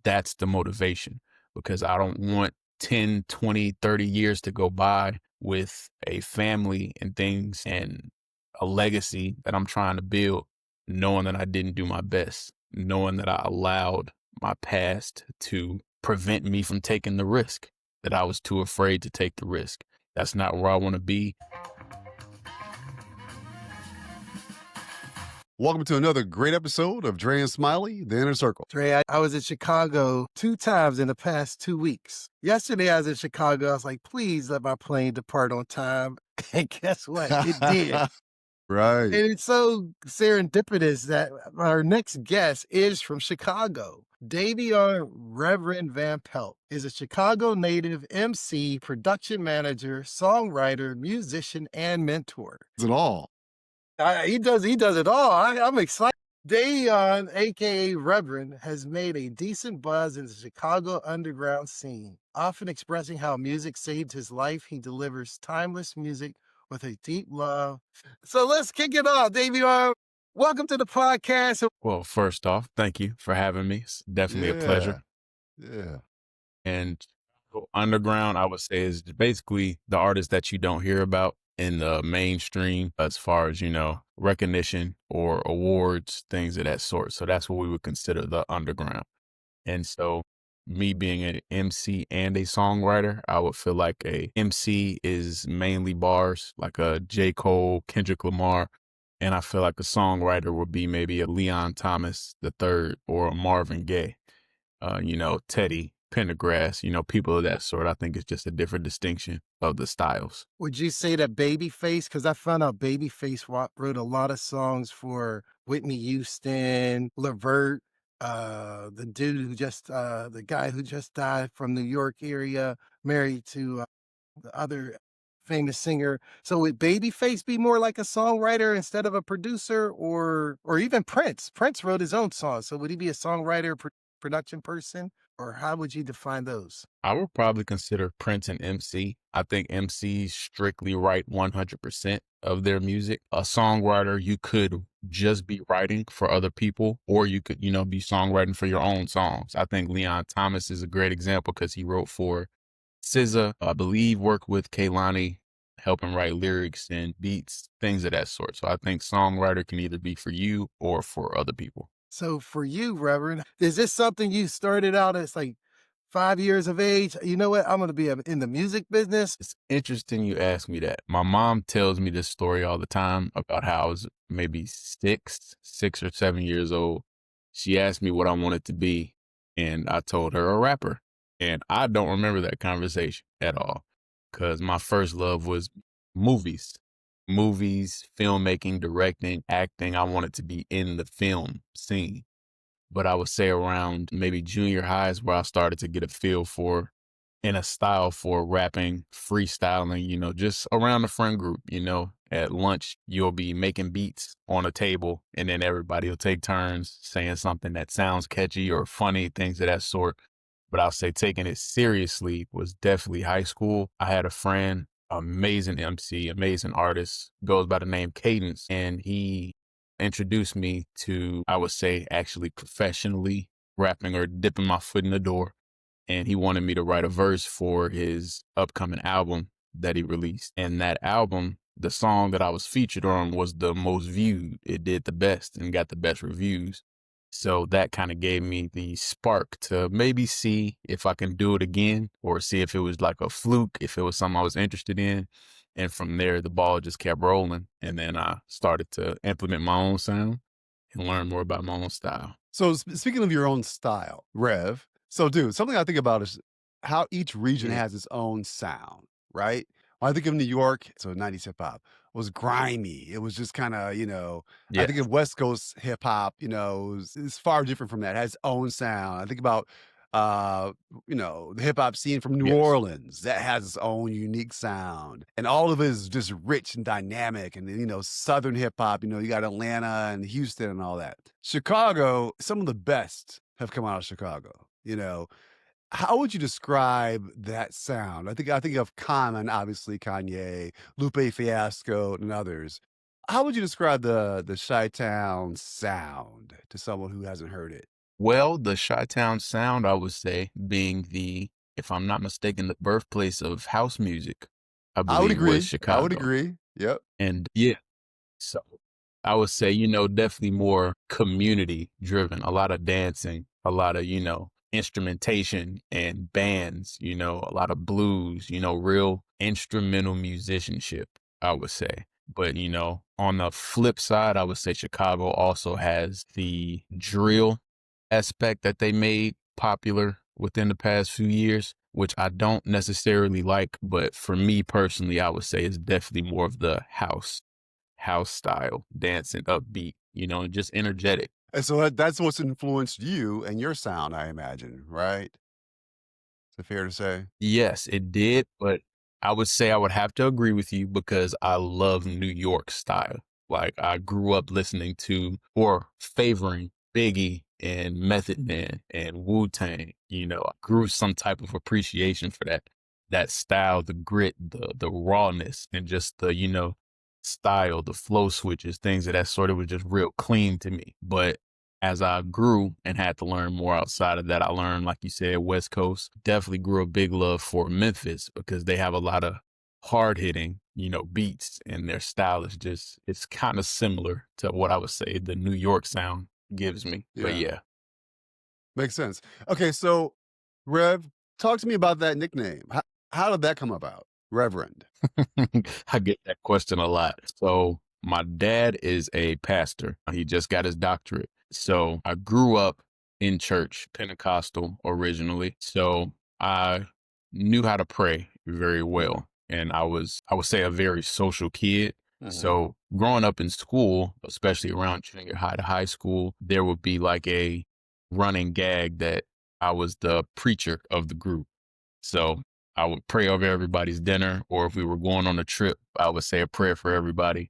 that's the motivation, because I don't want 10, 20, 30 years to go by with a family and things and a legacy that I'm trying to build, knowing that I didn't do my best, knowing that I allowed my past to prevent me from taking the risk, that I was too afraid to take the risk. That's not where I want to be. Welcome to another great episode of Dre and Smiley, The Inner Circle. Dre, I was in Chicago 2 times in the past 2 weeks. Yesterday I was in Chicago. I was like, please let my plane depart on time. And guess what? It did. Right. And it's so serendipitous that our next guest is from Chicago. Davione Reverend VanPelt is a Chicago native MC, production manager, songwriter, musician, and mentor. It's it all. He does it all. I'm excited. Davione, aka Reverend, has made a decent buzz in the Chicago underground scene. Often expressing how music saved his life, he delivers timeless music with a deep love. So let's kick it off, Davione. Welcome to the podcast. Well, first off, thank you for having me. It's definitely a pleasure. Yeah. And underground, I would say, is basically the artists that you don't hear about in the mainstream as far as, recognition or awards, things of that sort. So that's what we would consider the underground. And so me being an MC and a songwriter, I would feel like a MC is mainly bars, like a J. Cole, Kendrick Lamar. And I feel like a songwriter would be maybe a Leon Thomas III or a Marvin Gaye, Teddy Pendergrass, people of that sort. I think it's just a different distinction of the styles. Would you say that Babyface? Because I found out Babyface wrote a lot of songs for Whitney Houston, Levert, the guy who just died from New York area, married to the other famous singer. So would Babyface be more like a songwriter instead of a producer, or even Prince? Prince wrote his own songs. So would he be a songwriter, production person, or how would you define those? I would probably consider Prince an MC. I think MCs strictly write 100% of their music. A songwriter, you could just be writing for other people, or you could, be songwriting for your own songs. I think Leon Thomas is a great example because he wrote for SZA, I believe, worked with Kehlani, helping write lyrics and beats, things of that sort. So I think songwriter can either be for you or for other people. So for you, Reverend, is this something you started out as like 5 years of age? You know what? I'm going to be in the music business. It's interesting you ask me that. My mom tells me this story all the time about how I was maybe 6 or 7 years old. She asked me what I wanted to be, and I told her a rapper. And I don't remember that conversation at all because my first love was movies. Movies, filmmaking, directing, acting. I wanted to be in the film scene. But I would say around maybe junior high is where I started to get a feel for and a style for rapping, freestyling, just around the friend group, at lunch, you'll be making beats on a table and then everybody will take turns saying something that sounds catchy or funny, things of that sort. But I'll say taking it seriously was definitely high school. I had a friend, amazing MC, amazing artist, goes by the name Cadence, and he introduced me to, I would say, actually professionally rapping or dipping my foot in the door. And he wanted me to write a verse for his upcoming album that he released. And that album, the song that I was featured on was the most viewed. It did the best and got the best reviews. So that kind of gave me the spark to maybe see if I can do it again or see if it was like a fluke, if it was something I was interested in. And from there, the ball just kept rolling. And then I started to implement my own sound and learn more about my own style. So speaking of your own style, Rev, so dude, something I think about is how each region has its own sound, right? When I think of New York, so 90s hip hop was grimy. It was just kind of, I think of West Coast hip hop, it's far different from that. It has its own sound. I think about, the hip hop scene from New Orleans that has its own unique sound. And all of it is just rich and dynamic. And then, Southern hip hop, you got Atlanta and Houston and all that. Chicago, some of the best have come out of Chicago, How would you describe that sound? I think of Common, obviously Kanye, Lupe Fiasco, and others. How would you describe the Chi-Town sound to someone who hasn't heard it? Well, the Chi-Town sound, I would say, being the, if I'm not mistaken, the birthplace of house music, I I would believe was agree. I would Chicago. agree. Yep. And yeah, so I would say, definitely more community driven, a lot of dancing, a lot of, instrumentation and bands, a lot of blues, real instrumental musicianship, I would say. But, on the flip side, I would say Chicago also has the drill aspect that they made popular within the past few years, which I don't necessarily like. But for me personally, I would say it's definitely more of the house style, dancing, upbeat, and just energetic. And so that's what's influenced you and your sound, I imagine, right? Is it fair to say? Yes, it did, but I would say I would have to agree with you because I love New York style. Like I grew up listening to or favoring Biggie and Method Man and Wu-Tang. I grew some type of appreciation for that style, the grit, the rawness, and just the, style, the flow switches, things of that sort. It was just real clean to me. But as I grew and had to learn more outside of that, I learned, like you said, West Coast. Definitely grew a big love for Memphis because they have a lot of hard hitting, beats, and their style is just, it's kind of similar to what I would say the New York sound gives me. But Yeah. yeah. Makes sense. Okay, so Rev, talk to me about that nickname. How did that come about? Reverend. I get that question a lot. So my dad is a pastor. He just got his doctorate. So I grew up in church, Pentecostal originally. So I knew how to pray very well. And I would say, a very social kid. Mhm. So growing up in school, especially around junior high to high school, there would be like a running gag that I was the preacher of the group. So I would pray over everybody's dinner, or if we were going on a trip, I would say a prayer for everybody.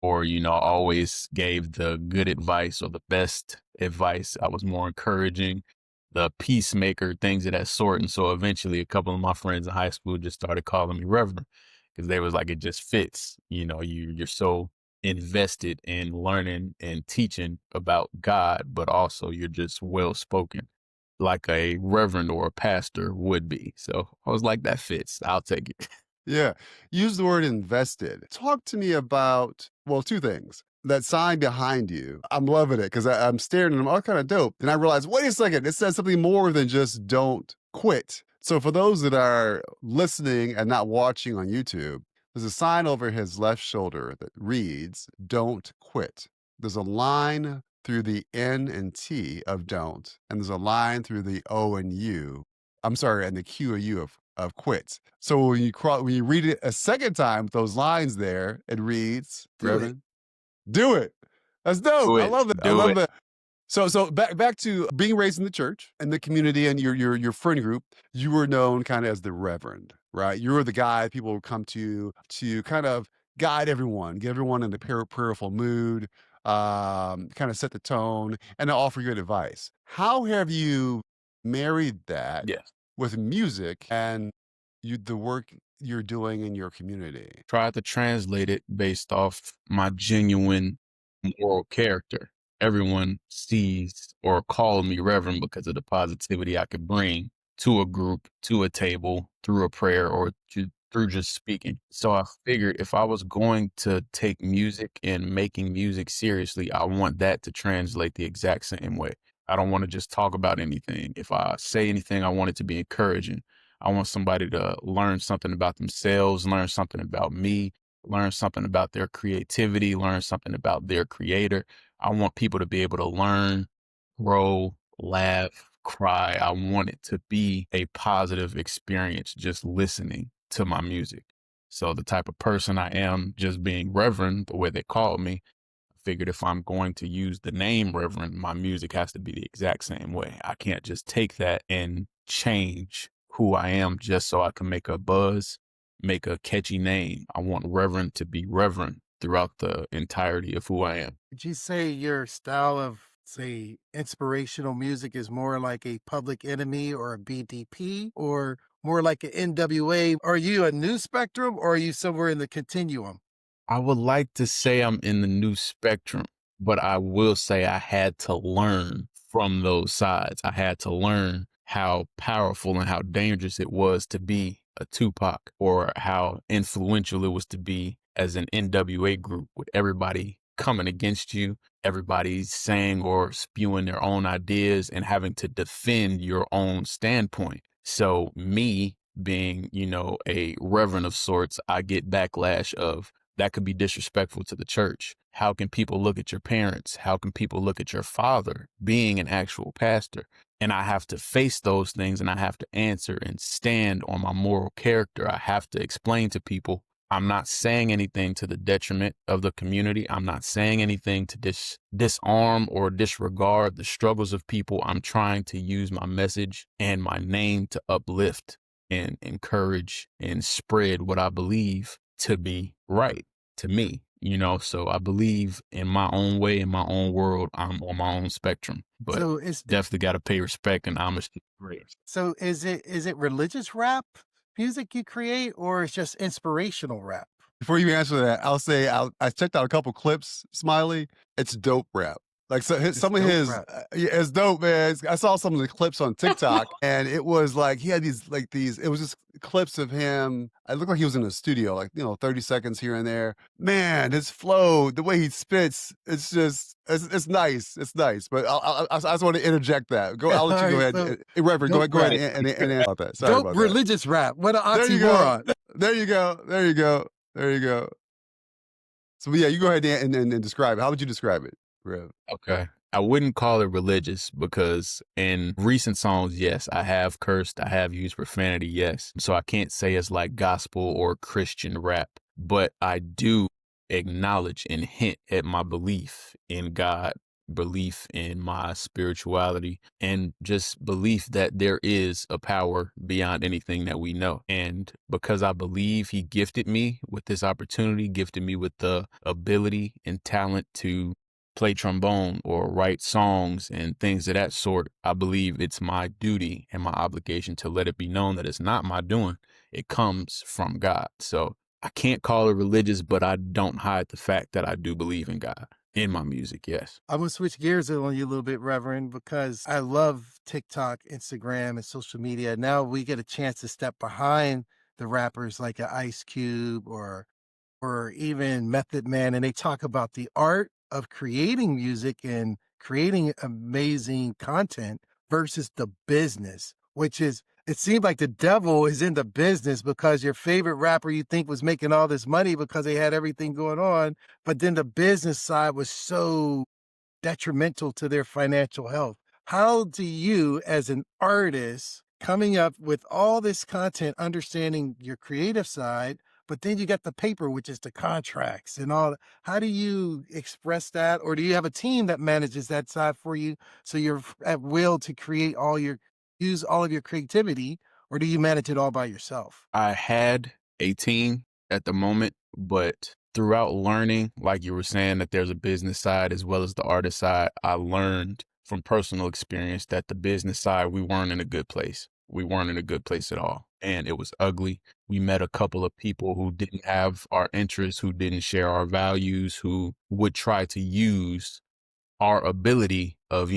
Or, always gave the good advice or the best advice. I was more encouraging, the peacemaker, things of that sort. And so eventually a couple of my friends in high school just started calling me Reverend because they was like, it just fits. You're so invested in learning and teaching about God, but also you're just well spoken like a reverend or a pastor would be. So I was like, that fits. I'll take it. Yeah. Use the word invested. Talk to me about, well, two things. That sign behind you, I'm loving it because I'm staring at them. Oh, kind of dope. And I realized, wait a second, it says something more than just don't quit. So for those that are listening and not watching on YouTube, there's a sign over his left shoulder that reads, don't quit. There's a line through the N and T of don't, and there's a line through the O and U. I'm sorry, and the Q and U of quit. So when you read it a second time, with those lines there, it reads, Do it. Reverend, do it. That's dope. Do I it. love that. I Do love it. that. So back to being raised in the church and the community and your friend group. You were known kind of as the Reverend, right? You were the guy people would come to kind of guide everyone, get everyone in the prayerful mood, kind of set the tone, and to offer good advice. How have you married that Yes. with music and the work you're doing in your community? Tried to translate it based off my genuine moral character. Everyone sees or calls me Reverend because of the positivity I could bring to a group, to a table, through a prayer, or through just speaking. So I figured if I was going to take music and making music seriously, I want that to translate the exact same way. I don't want to just talk about anything. If I say anything, I want it to be encouraging. I want somebody to learn something about themselves, learn something about me, learn something about their creativity, learn something about their creator. I want people to be able to learn, grow, laugh, cry. I want it to be a positive experience just listening to my music. So the type of person I am, just being Reverend, the way they call me, I figured if I'm going to use the name Reverend, my music has to be the exact same way. I can't just take that and change who I am just so I can make a buzz, make a catchy name. I want Reverend to be Reverend throughout the entirety of who I am. Would you say your style of, say, inspirational music is more like a Public Enemy or a BDP or more like an NWA? Are you a new spectrum or are you somewhere in the continuum? I would like to say I'm in the new spectrum, but I will say I had to learn from those sides. I had to learn how powerful and how dangerous it was to be a Tupac, or how influential it was to be as an NWA group, with everybody coming against you, everybody saying or spewing their own ideas and having to defend your own standpoint. So me being, a reverend of sorts, I get backlash of that could be disrespectful to the church. How can people look at your parents? How can people look at your father being an actual pastor? And I have to face those things, and I have to answer and stand on my moral character. I have to explain to people, I'm not saying anything to the detriment of the community. I'm not saying anything to disarm or disregard the struggles of people. I'm trying to use my message and my name to uplift and encourage and spread what I believe to be right to me. So I believe in my own way, in my own world. I'm on my own spectrum, but So is definitely got to pay respect and homage to the great. so is it religious rap music you create, or it's just inspirational rap? Before you answer that, I'll say I checked out a couple clips, Smiley. It's dope rap. Like, so It's some of dope his, rap. yeah, it's dope, man. I saw some of the clips on TikTok, and it was like he had these. It was just clips of him. It looked like he was in a studio, like 30 seconds here and there. Man, his flow, the way he spits, it's just it's nice. It's nice. But I just want to interject that. I'll let you go Alright, ahead, so Reverend. Go dope ahead rap. and answer about that. Sorry Dope about that. religious rap. What an There you go. oxymoron. There you go. There you go. There you go. So yeah, you go ahead and describe it. How would you describe it, Rev? Okay. I wouldn't call it religious, because in recent songs, yes, I have cursed, I have used profanity, yes. So I can't say it's like gospel or Christian rap, but I do acknowledge and hint at my belief in God, belief in my spirituality, and just belief that there is a power beyond anything that we know. And because I believe he gifted me with this opportunity, gifted me with the ability and talent to play trombone or write songs and things of that sort, I believe it's my duty and my obligation to let it be known that it's not my doing. It comes from God. So I can't call it religious, but I don't hide the fact that I do believe in God in my music. Yes. I'm gonna switch gears on you a little bit, Reverend, because I love TikTok, Instagram, and social media. Now we get a chance to step behind the rappers like a Ice Cube or even Method Man, and they talk about the art of creating music and creating amazing content versus the business, which is, it seemed like the devil is in the business, because your favorite rapper you think was making all this money because they had everything going on, but then the business side was so detrimental to their financial health. How do you, as an artist, coming up with all this content, understanding your creative side, but then you got the paper, which is the contracts and all, how do you express that? Or do you have a team that manages that side for you, so you're at will to use all of your creativity, or do you manage it all by yourself? I had a team at the moment, but throughout learning, like you were saying, that there's a business side as well as the artist side, I learned from personal experience that the business side, we weren't in a good place. We weren't in a good place at all. And it was ugly. We met a couple of people who didn't have our interests, who didn't share our values, who would try to use our ability of,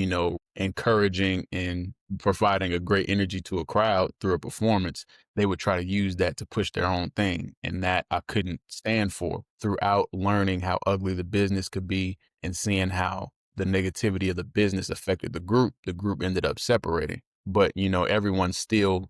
encouraging and providing a great energy to a crowd through a performance. They would try to use that to push their own thing. And that I couldn't stand for. Throughout learning how ugly the business could be and seeing how the negativity of the business affected the group ended up separating. But, everyone still,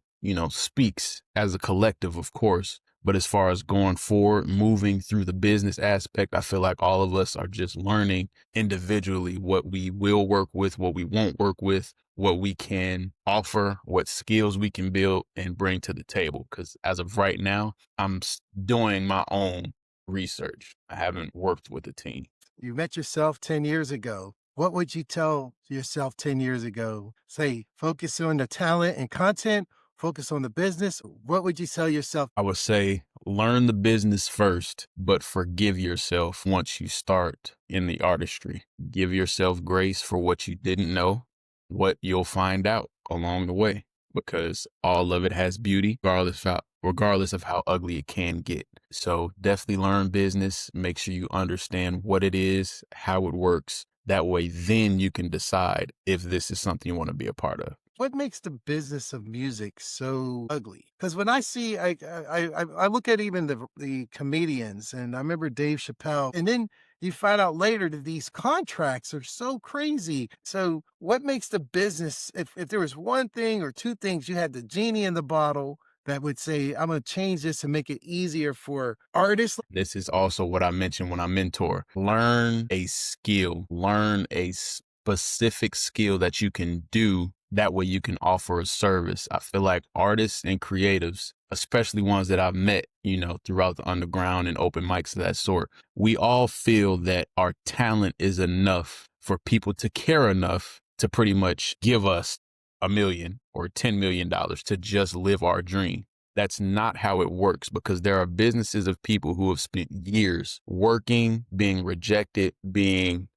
speaks as a collective, of course. But as far as going forward, moving through the business aspect, I feel like all of us are just learning individually what we will work with, what we won't work with, what we can offer, what skills we can build and bring to the table. Because as of right now, I'm doing my own research. I haven't worked with a team. You met yourself 10 years ago. What would you tell yourself 10 years ago? Say, focus on the talent and content, focus on the business. What would you tell yourself? I would say learn the business first, but forgive yourself once you start in the artistry. Give yourself grace for what you didn't know, what you'll find out along the way, because all of it has beauty, regardless of how ugly it can get. So definitely learn business. Make sure you understand what it is, how it works, That way, then you can decide if this is something you want to be a part of. What makes the business of music so ugly? Because when I see, I look at even the comedians, and I remember Dave Chappelle, and then you find out later that these contracts are so crazy. So, what makes the business? If there was one thing or two things, you had the genie in the bottle that would say, "I'm going to change this and make it easier for artists." This is also what I mentioned when I mentor. Learn a skill, learn a specific skill that you can do. That way you can offer a service. I feel like artists and creatives, especially ones that I've met, throughout the underground and open mics of that sort, we all feel that our talent is enough for people to care enough to pretty much give us $1 million or $10 million to just live our dream. That's not how it works, because there are businesses of people who have spent years working, being rejected, being,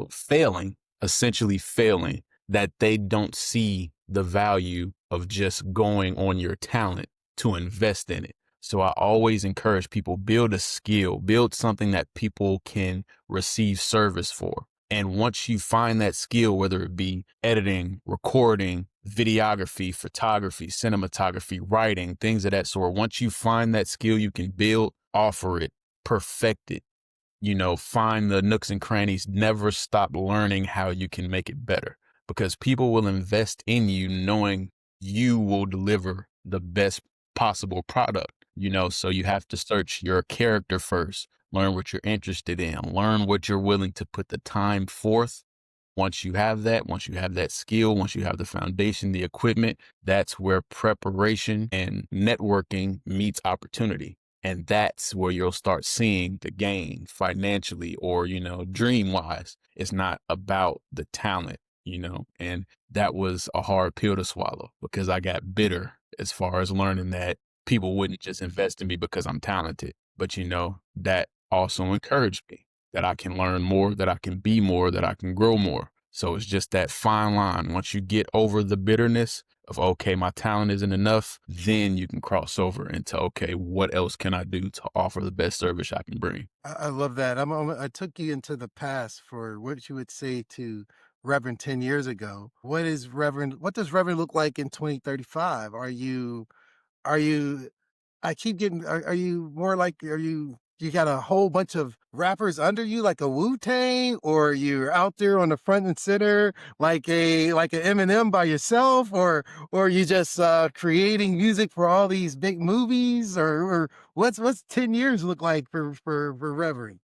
failing, essentially failing, that they don't see the value of just going on your talent to invest in it. So I always encourage people, build a skill, build something that people can receive service for. And once you find that skill, whether it be editing, recording, videography, photography, cinematography, writing, things of that sort, once you find that skill you can build, offer it, perfect it, find the nooks and crannies, never stop learning how you can make it better, because people will invest in you knowing you will deliver the best possible product, so you have to search your character first, learn what you're interested in, learn what you're willing to put the time forth. Once you have that skill, once you have the foundation, the equipment, that's where preparation and networking meets opportunity. And that's where you'll start seeing the gain financially or, dream wise. It's not about the talent, and that was a hard pill to swallow, because I got bitter as far as learning that people wouldn't just invest in me because I'm talented. But, that also encouraged me that I can learn more, that I can be more, that I can grow more. So it's just that fine line. Once you get over the bitterness of, okay, my talent isn't enough, then you can cross over into, okay, what else can I do to offer the best service I can bring? I love that. I took you into the past for what you would say to Reverend 10 years ago. What does Reverend look like in 2035? Are you I keep getting are you more like you got a whole bunch of rappers under you like a Wu-Tang, or you're out there on the front and center like a Eminem by yourself, or you just creating music for all these big movies, or what's 10 years look like for Reverend?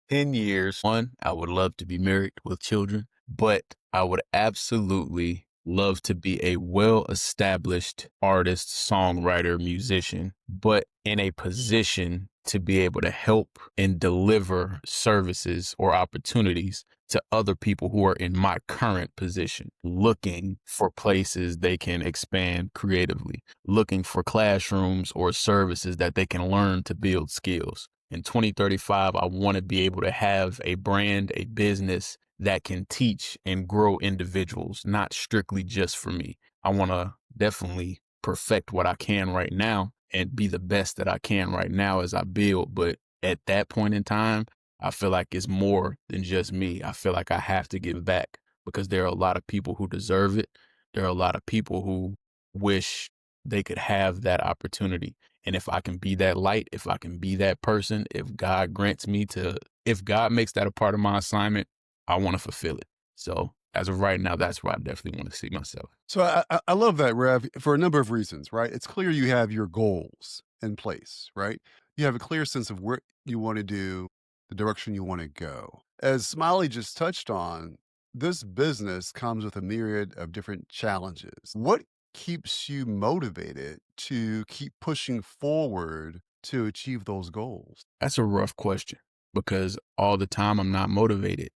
10 years. One, I would love to be married with children, but I would absolutely love to be a well-established artist, songwriter, musician, but in a position to be able to help and deliver services or opportunities to other people who are in my current position, looking for places they can expand creatively, looking for classrooms or services that they can learn to build skills. In 2035, I want to be able to have a brand, a business that can teach and grow individuals, not strictly just for me. I want to definitely perfect what I can right now and be the best that I can right now as I build. But at that point in time, I feel like it's more than just me. I feel like I have to give back, because there are a lot of people who deserve it. There are a lot of people who wish they could have that opportunity. And if I can be that light, if I can be that person, if God makes that a part of my assignment, I want to fulfill it. So as of right now, that's where I definitely want to see myself. So I love that, Rev, for a number of reasons, right? It's clear you have your goals in place, right? You have a clear sense of what you want to do, the direction you want to go. As Smiley just touched on, this business comes with a myriad of different challenges. What keeps you motivated to keep pushing forward to achieve those goals? That's a rough question, because all the time I'm not motivated.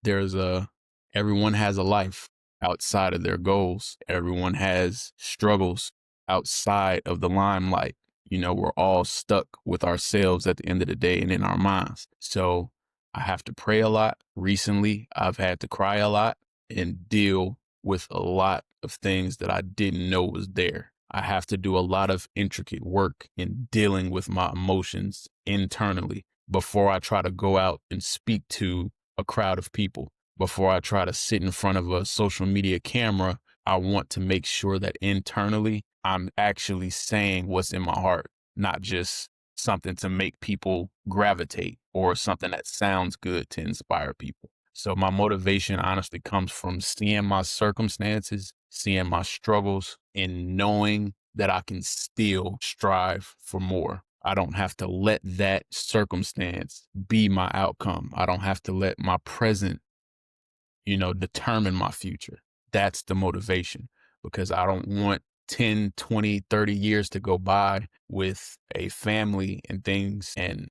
Everyone has a life outside of their goals. Everyone has struggles outside of the limelight. We're all stuck with ourselves at the end of the day and in our minds. So I have to pray a lot. Recently, I've had to cry a lot and deal with a lot of things that I didn't know was there. I have to do a lot of intricate work in dealing with my emotions internally before I try to go out and speak to a crowd of people. before I try to sit in front of a social media camera, I want to make sure that internally I'm actually saying what's in my heart, not just something to make people gravitate or something that sounds good to inspire people. So my motivation honestly comes from seeing my circumstances, seeing my struggles, and knowing that I can still strive for more. I don't have to let that circumstance be my outcome. I don't have to let my present, determine my future. That's the motivation, because I don't want 10, 20, 30 years to go by with a family and things and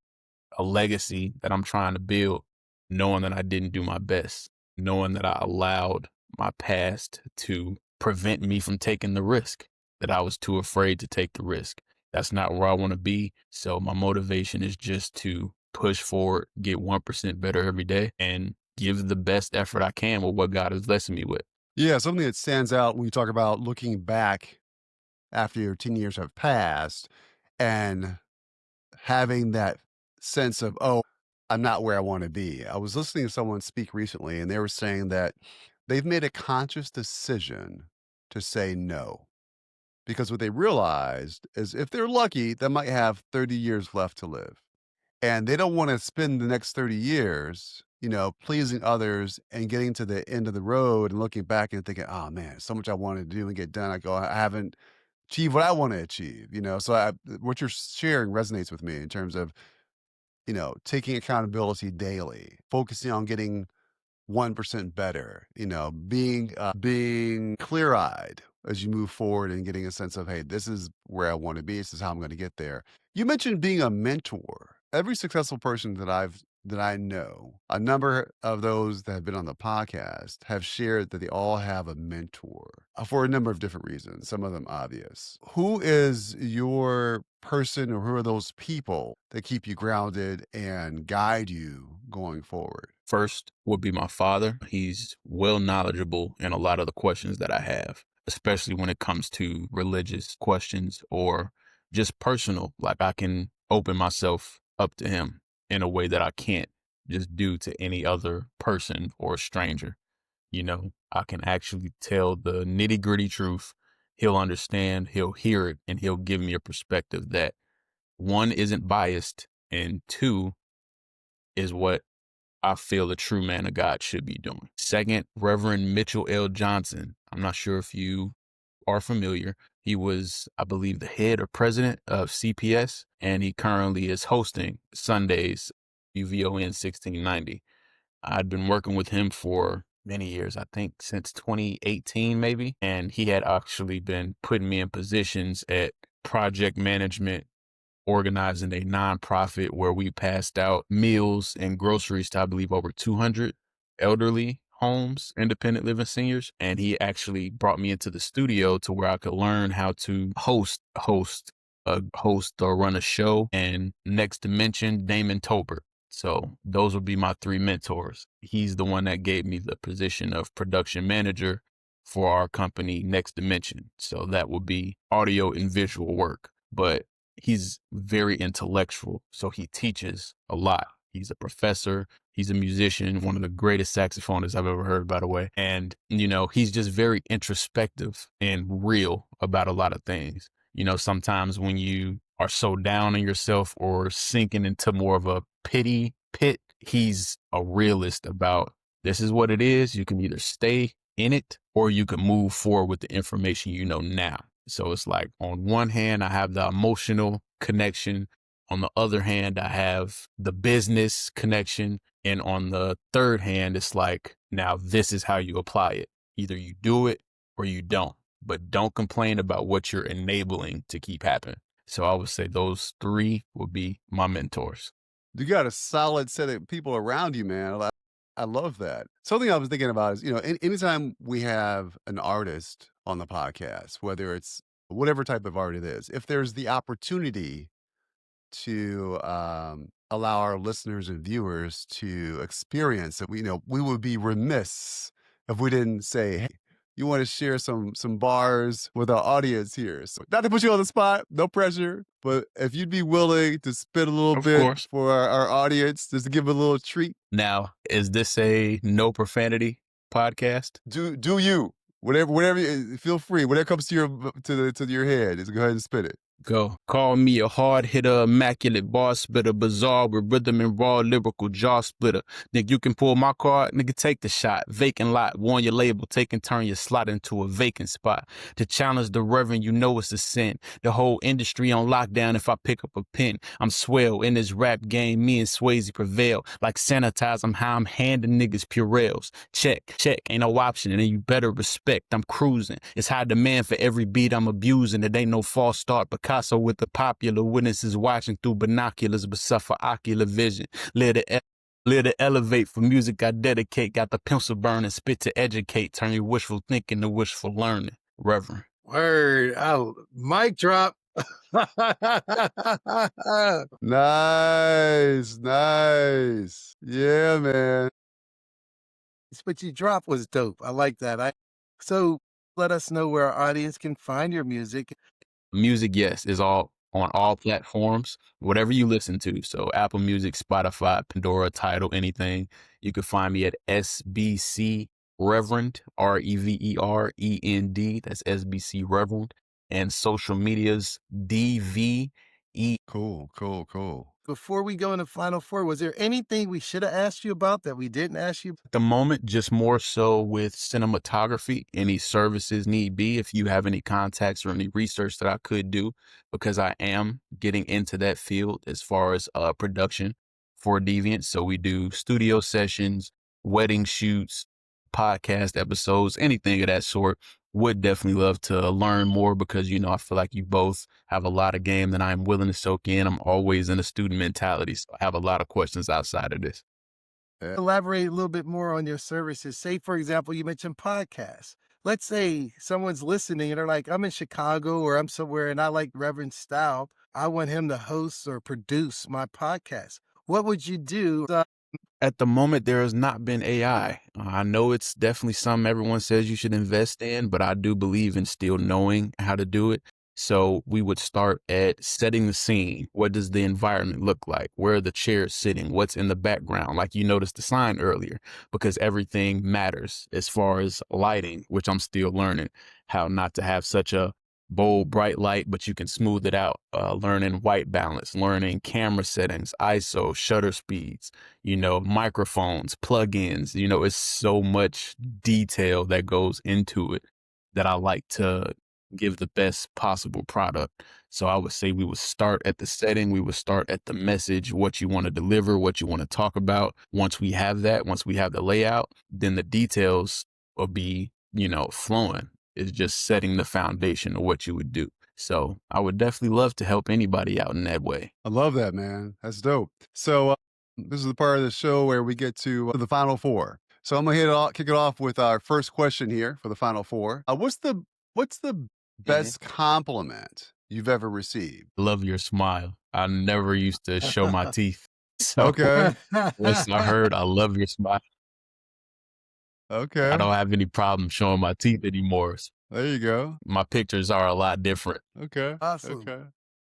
a legacy that I'm trying to build, knowing that I didn't do my best, knowing that I allowed my past to prevent me from taking the risk, that I was too afraid to take the risk. That's not where I want to be. So my motivation is just to push forward, get 1% better every day, and give the best effort I can with what God has blessed me with. Yeah, something that stands out when you talk about looking back after your 10 years have passed and having that sense of, oh, I'm not where I want to be. I was listening to someone speak recently, and they were saying that they've made a conscious decision to say no. Because what they realized is if they're lucky, they might have 30 years left to live. And they don't want to spend the next 30 years, pleasing others and getting to the end of the road and looking back and thinking, oh man, so much I wanted to do and get done. I haven't achieved what I want to achieve. So what you're sharing resonates with me in terms of, taking accountability daily, focusing on getting 1% better, being clear-eyed as you move forward and getting a sense of, hey, this is where I want to be. This is how I'm going to get there. You mentioned being a mentor. Every successful person that I know, a number of those that have been on the podcast have shared that they all have a mentor for a number of different reasons, some of them obvious. Who is your person, or who are those people that keep you grounded and guide you going forward? First would be my father. He's well knowledgeable in a lot of the questions that I have, especially when it comes to religious questions or just personal. Like, I can open myself up to him in a way that I can't just do to any other person or stranger. I can actually tell the nitty gritty truth. He'll understand, he'll hear it, and he'll give me a perspective that, one, isn't biased, and two, is what I feel a true man of God should be doing. Second, Reverend Mitchell L. Johnson. I'm not sure if you are familiar. He was, I believe, the head or president of CPS, and he currently is hosting Sundays, UVON 1690. I'd been working with him for many years, I think since 2018 maybe, and he had actually been putting me in positions at project management, organizing a nonprofit where we passed out meals and groceries to, I believe, over 200 elderly homes, independent living seniors. And he actually brought me into the studio to where I could learn how to host or run a show. And next to mention, Damon Tolbert. So those would be my three mentors. He's the one that gave me the position of production manager for our company, Next Dimension. So that would be audio and visual work. But he's very intellectual, so he teaches a lot. He's a professor. He's a musician, one of the greatest saxophonists I've ever heard, by the way. And, he's just very introspective and real about a lot of things. Sometimes when you are so down on yourself or sinking into more of a pity pit, he's a realist about, this is what it is. You can either stay in it or you can move forward with the information you know now. So it's like, on one hand, I have the emotional connection. On the other hand, I have the business connection. And on the third hand, it's like, now this is how you apply it. Either you do it or you don't, but don't complain about what you're enabling to keep happening. So I would say those three would be my mentors. You got a solid set of people around you, man. I love that. Something I was thinking about is, anytime we have an artist on the podcast, whether it's whatever type of art it is, if there's the opportunity to allow our listeners and viewers to experience it, we would be remiss if we didn't say, hey, you want to share some bars with our audience here. So not to put you on the spot, no pressure, but if you'd be willing to spit a little Of bit course. for our audience, just to give a little treat. Now, is this a no profanity podcast? Do you whatever feel free. Whatever comes to your head, just go ahead and spit it. Go. Call me a hard hitter, immaculate bar spitter, bizarre with rhythm and raw lyrical jaw splitter. Nigga, you can pull my card, nigga, take the shot. Vacant lot, warn your label, take and turn your slot into a vacant spot. To challenge the reverend, you know it's a sin. The whole industry on lockdown if I pick up a pen. I'm swell in this rap game, me and Swayze prevail. Like sanitize, I'm how I'm handing niggas Purells. Check, ain't no option, and then you better respect. I'm cruising. It's high demand for every beat I'm abusing. It ain't no false start, Picasso with the popular witnesses watching through binoculars but suffer ocular vision. Let it elevate for music I dedicate. Got the pencil burning, spit to educate. Turn your wishful thinking to wishful learning. Reverend. Word. Oh, mic drop. Nice. Yeah, man. But you drop was dope. I like that. So let us know where our audience can find your music. Music, yes, is all on all platforms, whatever you listen to. So Apple Music, Spotify, Pandora, Tidal, anything. You can find me at SBC Reverend, REVEREND. That's SBC Reverend. And social medias, DVE. Cool. Before we go into Final Four, was there anything we should have asked you about that we didn't ask you? At the moment, just more so with cinematography, any services need be, if you have any contacts or any research that I could do, because I am getting into that field as far as production for Deviant. So we do studio sessions, wedding shoots, podcast episodes, anything of that sort. Would definitely love to learn more because, I feel like you both have a lot of game that I'm willing to soak in. I'm always in a student mentality. So I have a lot of questions outside of this. Elaborate a little bit more on your services. Say, for example, you mentioned podcasts. Let's say someone's listening and they're like, I'm in Chicago or I'm somewhere and I like Reverend style. I want him to host or produce my podcast. What would you do? At the moment, there has not been AI. I know it's definitely something everyone says you should invest in, but I do believe in still knowing how to do it. So we would start at setting the scene. What does the environment look like? Where are the chairs sitting? What's in the background? Like you noticed the sign earlier, because everything matters as far as lighting, which I'm still learning how not to have such a bold, bright light, but you can smooth it out. Learning white balance, learning camera settings, ISO, shutter speeds, microphones, plugins. It's so much detail that goes into it that I like to give the best possible product. So I would say we would start at the setting, we would start at the message, what you want to deliver, what you want to talk about. Once we have that, once we have the layout, then the details will be, flowing. It's just setting the foundation of what you would do. So I would definitely love to help anybody out in that way. I love that, man. That's dope. So this is the part of the show where we get to the Final Four. So I'm gonna kick it off with our first question here for the Final Four. What's the best compliment you've ever received? Love your smile. I never used to show my teeth. So Okay. once I heard, I love your smile. Okay. I don't have any problem showing my teeth anymore. There you go. My pictures are a lot different. Okay. Awesome. Okay.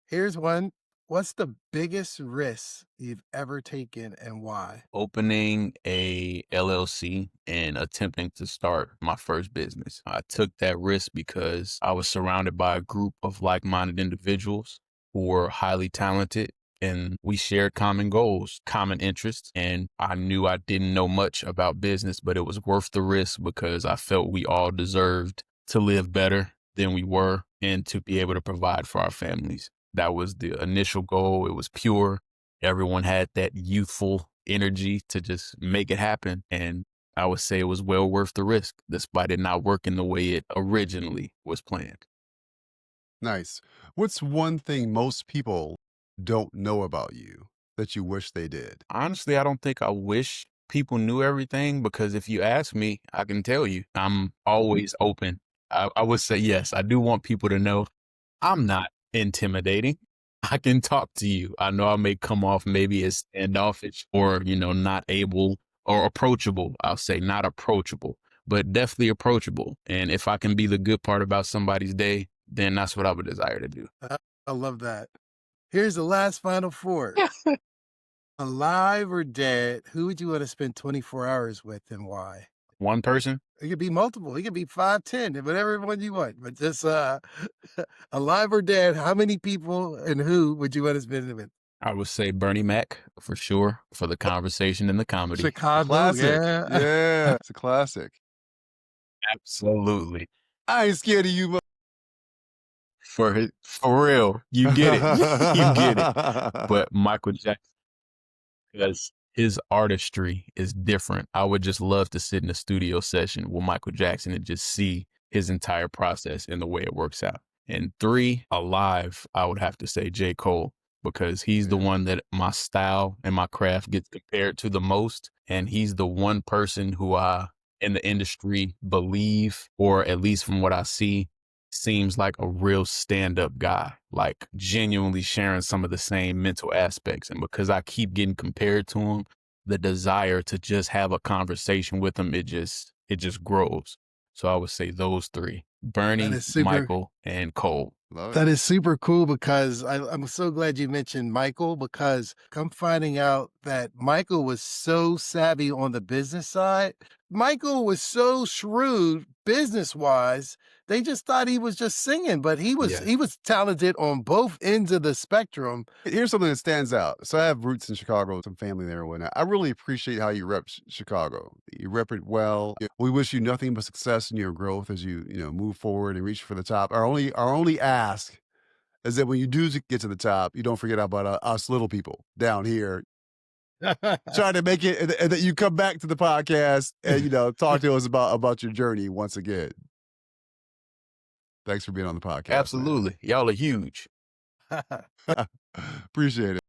Here's one. What's the biggest risk you've ever taken and why? Opening a LLC and attempting to start my first business. I took that risk because I was surrounded by a group of like-minded individuals who were highly talented, and we shared common goals, common interests. And I knew I didn't know much about business, but it was worth the risk because I felt we all deserved to live better than we were and to be able to provide for our families. That was the initial goal. It was pure. Everyone had that youthful energy to just make it happen. And I would say it was well worth the risk, despite it not working the way it originally was planned. Nice. What's one thing most people don't know about you that you wish they did? Honestly, I don't think I wish people knew everything, because if you ask me, I can tell you. I'm always open. I would say, yes, I do want people to know I'm not intimidating. I can talk to you. I know I may come off maybe as standoffish or, not able or approachable. I'll say not approachable, but definitely approachable. And if I can be the good part about somebody's day, then that's what I would desire to do. I love that. Here's the last final four. Alive or dead, who would you want to spend 24 hours with and why? One person? It could be multiple. It could be 5, 10, whatever one you want. But just alive or dead, how many people and who would you want to spend it with? I would say Bernie Mac for sure, for the conversation and the comedy. Chicago, Classic. yeah. Yeah, it's a classic. Absolutely. I ain't scared of you. For real. You get it. You get it. But Michael Jackson, because his artistry is different. I would just love to sit in a studio session with Michael Jackson and just see his entire process and the way it works out. And 3, alive, I would have to say J. Cole, because he's the one that my style and my craft gets compared to the most. And he's the one person who I, in the industry, believe, or at least from what I see, seems like a real stand-up guy, like genuinely sharing some of the same mental aspects. And because I keep getting compared to him, the desire to just have a conversation with him, it just grows. So I would say those 3, Bernie, Michael, and Cole. That is super cool, because I'm so glad you mentioned Michael, because I'm finding out that Michael was so savvy on the business side. Michael was so shrewd business-wise. They just thought he was just singing, but he was talented on both ends of the spectrum. Here's something that stands out. So I have roots in Chicago, some family there and whatnot. I really appreciate how you rep Chicago. You rep it well. We wish you nothing but success in your growth as you move forward and reach for the top. Our only ask is that when you do get to the top, you don't forget about us little people down here. Trying to make it, and that you come back to the podcast and talk to us about your journey once again. Thanks for being on the podcast. Absolutely. Y'all are huge. Appreciate it.